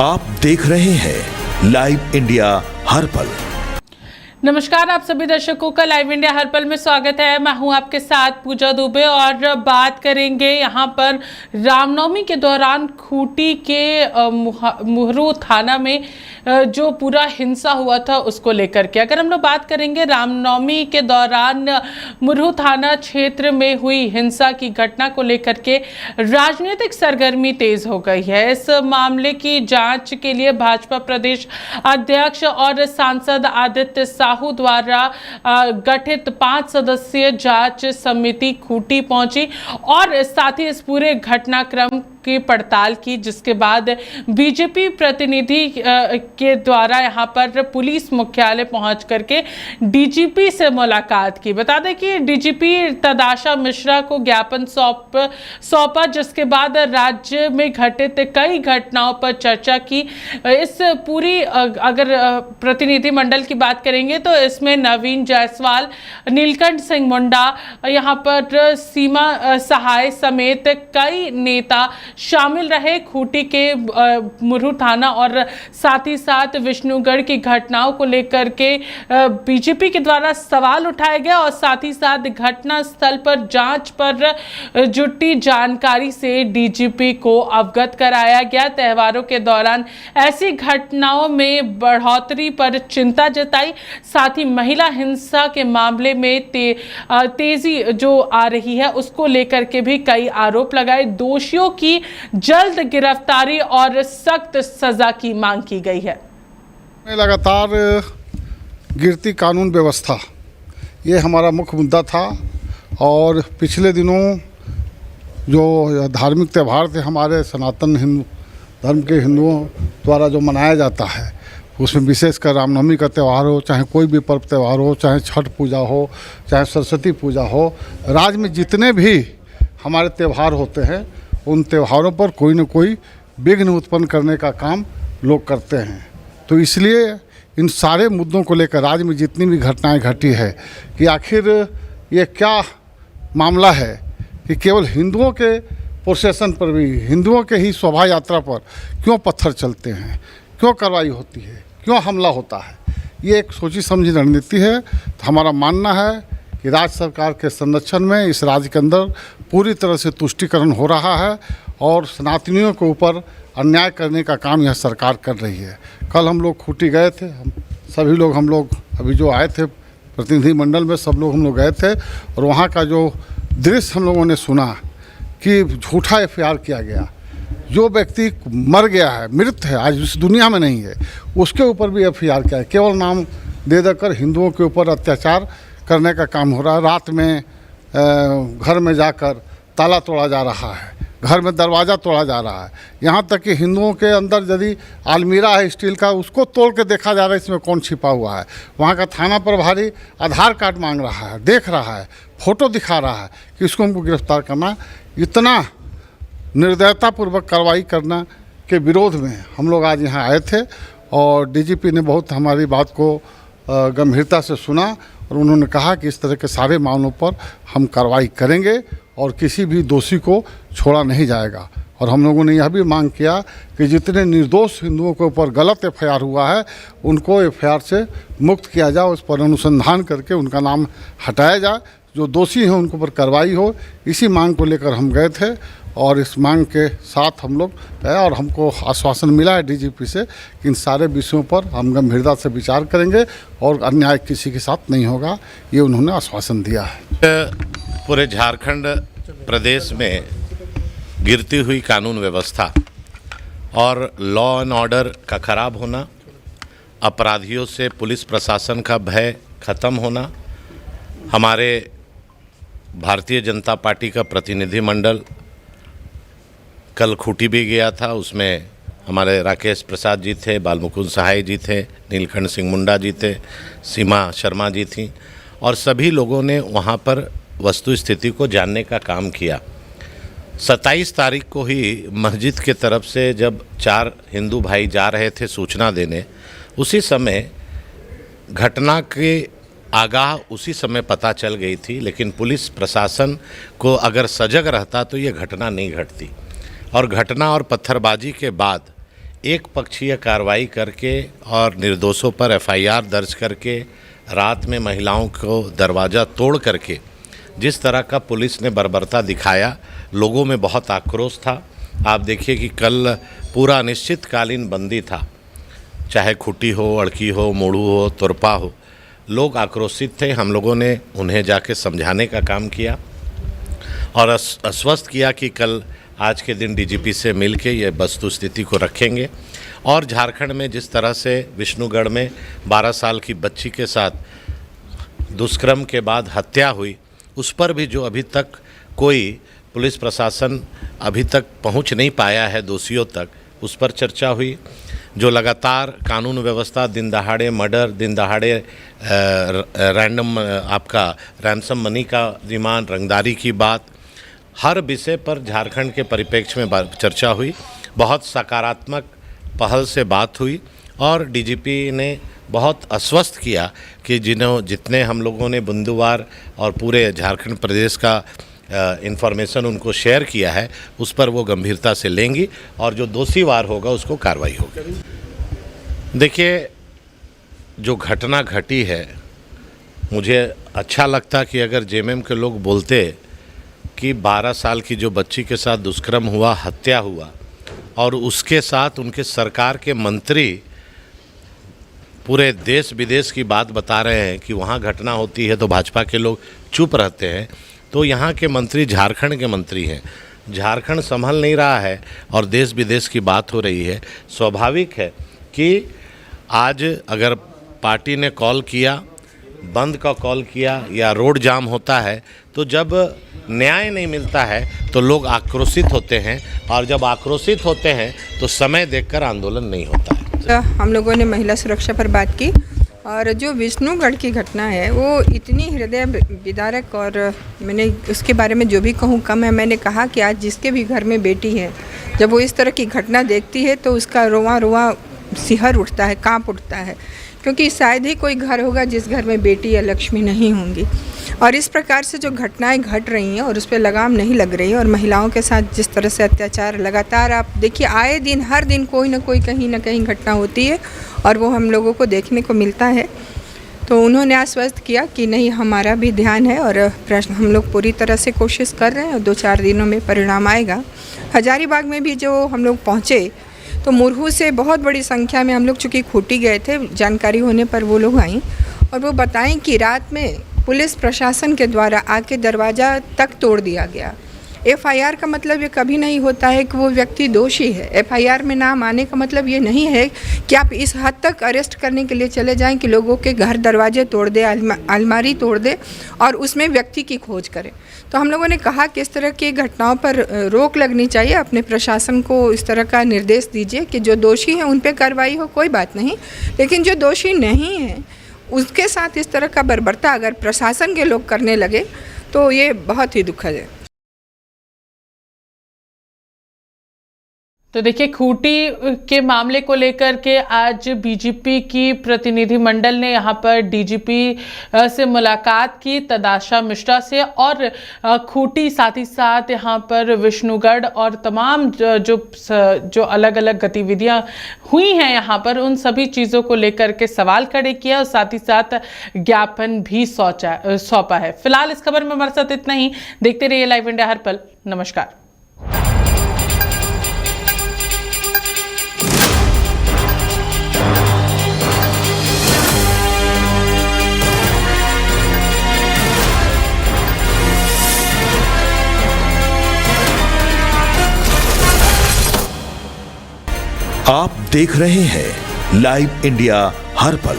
आप देख रहे हैं लाइव इंडिया हर पल। नमस्कार, आप सभी दर्शकों का लाइव इंडिया हर पल में स्वागत है। मैं हूं आपके साथ पूजा दुबे और बात करेंगे यहां पर रामनवमी के दौरान खूंटी के मुहरू थाना में जो पूरा हिंसा हुआ था उसको लेकर के। अगर हम लोग बात करेंगे रामनवमी के दौरान मुरहू थाना क्षेत्र में हुई हिंसा की घटना को लेकर के राजनीतिक सरगर्मी तेज हो गई है। इस मामले की जांच के लिए भाजपा प्रदेश अध्यक्ष और सांसद आदित्य साहू द्वारा गठित 5 सदस्यीय जांच समिति खूंटी पहुंची और साथ ही इस पूरे घटनाक्रम की पड़ताल की, जिसके बाद बीजेपी प्रतिनिधि के द्वारा यहां पर पुलिस मुख्यालय पहुंच करके डीजीपी से मुलाकात की। बता दें कि डीजीपी तदाशा मिश्रा को ज्ञापन सौंपा, जिसके बाद राज्य में घटित कई घटनाओं पर चर्चा की। इस पूरी अगर प्रतिनिधि मंडल की बात करेंगे तो इसमें नवीन जायसवाल, नीलकंठ सिंह मुंडा, यहाँ पर सीमा सहाय समेत कई नेता शामिल रहे। खूंटी के मुरहू थाना और साथ ही साथ विष्णुगढ़ की घटनाओं को लेकर के बीजेपी के द्वारा सवाल उठाए गए और साथ ही साथ घटना स्थल पर जांच पर जुटी जानकारी से डीजीपी को अवगत कराया गया। त्योहारों के दौरान ऐसी घटनाओं में बढ़ोतरी पर चिंता जताई। साथ ही महिला हिंसा के मामले में तेजी जो आ रही है उसको लेकर के भी कई आरोप लगाए। दोषियों की जल्द गिरफ्तारी और सख्त सजा की मांग की गई है। लगातार गिरती कानून व्यवस्था ये हमारा मुख्य मुद्दा था और पिछले दिनों जो धार्मिक त्यौहार थे हमारे सनातन हिंदू धर्म के हिंदुओं द्वारा जो मनाया जाता है, उसमें विशेषकर रामनवमी का त्यौहार हो, चाहे कोई भी पर्व त्यौहार हो, चाहे छठ पूजा हो, चाहे सरस्वती पूजा हो, राज्य में जितने भी हमारे त्यौहार होते हैं उन त्योहारों पर कोई न कोई विघ्न उत्पन्न करने का काम लोग करते हैं। तो इसलिए इन सारे मुद्दों को लेकर राज्य में जितनी भी घटनाएं घटी है कि आखिर ये क्या मामला है कि केवल हिंदुओं के प्रोसेशन पर भी, हिंदुओं के ही शोभा यात्रा पर क्यों पत्थर चलते हैं, क्यों कार्रवाई होती है, क्यों हमला होता है। ये एक सोची समझी रणनीति है। तो हमारा मानना है कि राज्य सरकार के संरक्षण में इस राज्य के अंदर पूरी तरह से तुष्टीकरण हो रहा है और सनातनियों के ऊपर अन्याय करने का काम यह सरकार कर रही है। कल हम लोग खूंटी गए थे, हम लोग अभी जो आए थे प्रतिनिधि मंडल में सब लोग हम लोग गए थे और वहाँ का जो दृश्य हम लोगों ने सुना कि झूठा एफआईआर किया गया। जो व्यक्ति मर गया है, मृत है, आज इस दुनिया में नहीं है, उसके ऊपर भी एफआईआर किया है। केवल नाम दे देकर हिंदुओं के ऊपर अत्याचार करने का काम हो रहा है। रात में घर में जाकर ताला तोड़ा जा रहा है, घर में दरवाज़ा तोड़ा जा रहा है। यहाँ तक कि हिंदुओं के अंदर यदि अलमीरा है स्टील का, उसको तोड़ के देखा जा रहा है इसमें कौन छिपा हुआ है। वहाँ का थाना प्रभारी आधार कार्ड मांग रहा है, देख रहा है, फ़ोटो दिखा रहा है कि इसको हमको गिरफ्तार करना। इतना निर्दयतापूर्वक कार्रवाई करना के विरोध में हम लोग आज यहाँ आए थे और डीजीपी ने बहुत हमारी बात को गंभीरता से सुना और उन्होंने कहा कि इस तरह के सारे मामलों पर हम कार्रवाई करेंगे और किसी भी दोषी को छोड़ा नहीं जाएगा। और हम लोगों ने यह भी मांग किया कि जितने निर्दोष हिंदुओं के ऊपर गलत एफआईआर हुआ है उनको एफआईआर से मुक्त किया जाए, उस पर अनुसंधान करके उनका नाम हटाया जाए, जो दोषी हैं उनके ऊपर कार्रवाई हो। इसी मांग को लेकर हम गए थे और इस मांग के साथ हम लोग गए और हमको आश्वासन मिला है डीजीपी से कि इन सारे विषयों पर हम गंभीरता से विचार करेंगे और अन्याय किसी के साथ नहीं होगा, ये उन्होंने आश्वासन दिया है। पूरे झारखंड प्रदेश में गिरती हुई कानून व्यवस्था और लॉ एंड ऑर्डर का खराब होना, अपराधियों से पुलिस प्रशासन का भय खत्म होना, हमारे भारतीय जनता पार्टी का प्रतिनिधि मंडल कल खूंटी भी गया था। उसमें हमारे राकेश प्रसाद जी थे, बालमुकुंद सहाय जी थे, नीलकंठ सिंह मुंडा जी थे, सीमा शर्मा जी थी और सभी लोगों ने वहाँ पर वस्तु स्थिति को जानने का काम किया। 27 तारीख को ही मस्जिद के तरफ से जब 4 हिंदू भाई जा रहे थे सूचना देने, उसी समय घटना के आगाह उसी समय पता चल गई थी, लेकिन पुलिस प्रशासन को अगर सजग रहता तो ये घटना नहीं घटती। और घटना और पत्थरबाजी के बाद एक पक्षीय कार्रवाई करके और निर्दोषों पर एफआईआर दर्ज करके रात में महिलाओं को दरवाज़ा तोड़ करके जिस तरह का पुलिस ने बर्बरता दिखाया, लोगों में बहुत आक्रोश था। आप देखिए कि कल पूरा अनिश्चितकालीन बंदी था, चाहे खूटी हो, अड़की हो, मोड़ू हो, तुरपा हो, लोग आक्रोशित थे। हम लोगों ने उन्हें जाके समझाने का काम किया और आश्वस्त किया कि कल आज के दिन डीजीपी से मिल के ये वस्तु स्थिति को रखेंगे। और झारखंड में जिस तरह से विष्णुगढ़ में 12 साल की बच्ची के साथ दुष्कर्म के बाद हत्या हुई, उस पर भी जो अभी तक कोई पुलिस प्रशासन अभी तक पहुंच नहीं पाया है दोषियों तक, उस पर चर्चा हुई। जो लगातार कानून व्यवस्था, दिन दहाड़े मर्डर, दिन दहाड़े रैंडम आपका रैंसम मनी का डिमांड, रंगदारी की बात, हर विषय पर झारखंड के परिप्रेक्ष्य में चर्चा हुई। बहुत सकारात्मक पहल से बात हुई और डीजीपी ने बहुत आश्वस्त किया कि जितने हम लोगों ने बिंदुवार और पूरे झारखंड प्रदेश का इंफॉर्मेशन उनको शेयर किया है, उस पर वो गंभीरता से लेंगी और जो दोषीवार होगा उसको कार्रवाई होगी। देखिए, जो घटना घटी है, मुझे अच्छा लगता कि अगर जेएमएम के लोग बोलते कि 12 साल की जो बच्ची के साथ दुष्कर्म हुआ, हत्या हुआ, और उसके साथ उनके सरकार के मंत्री पूरे देश विदेश की बात बता रहे हैं कि वहाँ घटना होती है तो भाजपा के लोग चुप रहते हैं, तो यहाँ के मंत्री झारखंड के मंत्री हैं। झारखंड संभल नहीं रहा है और देश विदेश की बात हो रही है। स्वाभाविक है कि आज अगर पार्टी ने कॉल किया, बंद का कॉल किया या रोड जाम होता है, तो जब न्याय नहीं मिलता है तो लोग आक्रोशित होते हैं और जब आक्रोशित होते हैं तो समय देखकर आंदोलन नहीं होता है। हम लोगों ने महिला सुरक्षा पर बात की और जो विष्णुगढ़ की घटना है वो इतनी हृदय विदारक, और मैंने उसके बारे में जो भी कहूँ कम है। मैंने कहा कि आज जिसके भी घर में बेटी है, जब वो इस तरह की घटना देखती है तो उसका रोआ रोआ सिहर उठता है, कांप उठता है, क्योंकि शायद ही कोई घर होगा जिस घर में बेटी या लक्ष्मी नहीं होंगी। और इस प्रकार से जो घटनाएं घट रही हैं और उस पर लगाम नहीं लग रही है, और महिलाओं के साथ जिस तरह से अत्याचार लगातार आप देखिए, आए दिन हर दिन कोई ना कोई कहीं ना कहीं घटना होती है और वो हम लोगों को देखने को मिलता है। तो उन्होंने आश्वस्त किया कि नहीं, हमारा भी ध्यान है और प्रश्न हम लोग पूरी तरह से कोशिश कर रहे हैं और 2-4 दिनों में परिणाम आएगा। हजारीबाग में भी जो हम लोग पहुँचे तो मुरहू से बहुत बड़ी संख्या में हम लोग चूँकि खूटी गए थे, जानकारी होने पर वो लोग आई और वो बताएं कि रात में पुलिस प्रशासन के द्वारा आके दरवाज़ा तक तोड़ दिया गया। एफआईआर का मतलब ये कभी नहीं होता है कि वो व्यक्ति दोषी है। एफआईआर में नाम आने का मतलब ये नहीं है कि आप इस हद तक अरेस्ट करने के लिए चले जाएं कि लोगों के घर दरवाजे तोड़ दे, अलमारी तोड़ दे और उसमें व्यक्ति की खोज करें। तो हम लोगों ने कहा कि इस तरह की घटनाओं पर रोक लगनी चाहिए। अपने प्रशासन को इस तरह का निर्देश दीजिए कि जो दोषी हैं उन पर कार्रवाई हो, कोई बात नहीं, लेकिन जो दोषी नहीं हैं उसके साथ इस तरह का बर्बरता अगर प्रशासन के लोग करने लगे तो ये बहुत ही दुखद है। तो देखिए, खूटी के मामले को लेकर के आज बीजेपी की प्रतिनिधिमंडल ने यहाँ पर डीजीपी से मुलाकात की, तदाशा मिश्रा से, और खूटी साथ ही साथ यहाँ पर विष्णुगढ़ और तमाम जो अलग अलग गतिविधियाँ हुई हैं यहाँ पर, उन सभी चीज़ों को लेकर के सवाल खड़े किया और साथ ही साथ ज्ञापन भी सौंपा है। फिलहाल इस खबर में हमारे साथ इतना ही। देखते रहिए लाइव इंडिया हर पल। नमस्कार। आप देख रहे हैं लाइव इंडिया हर पल।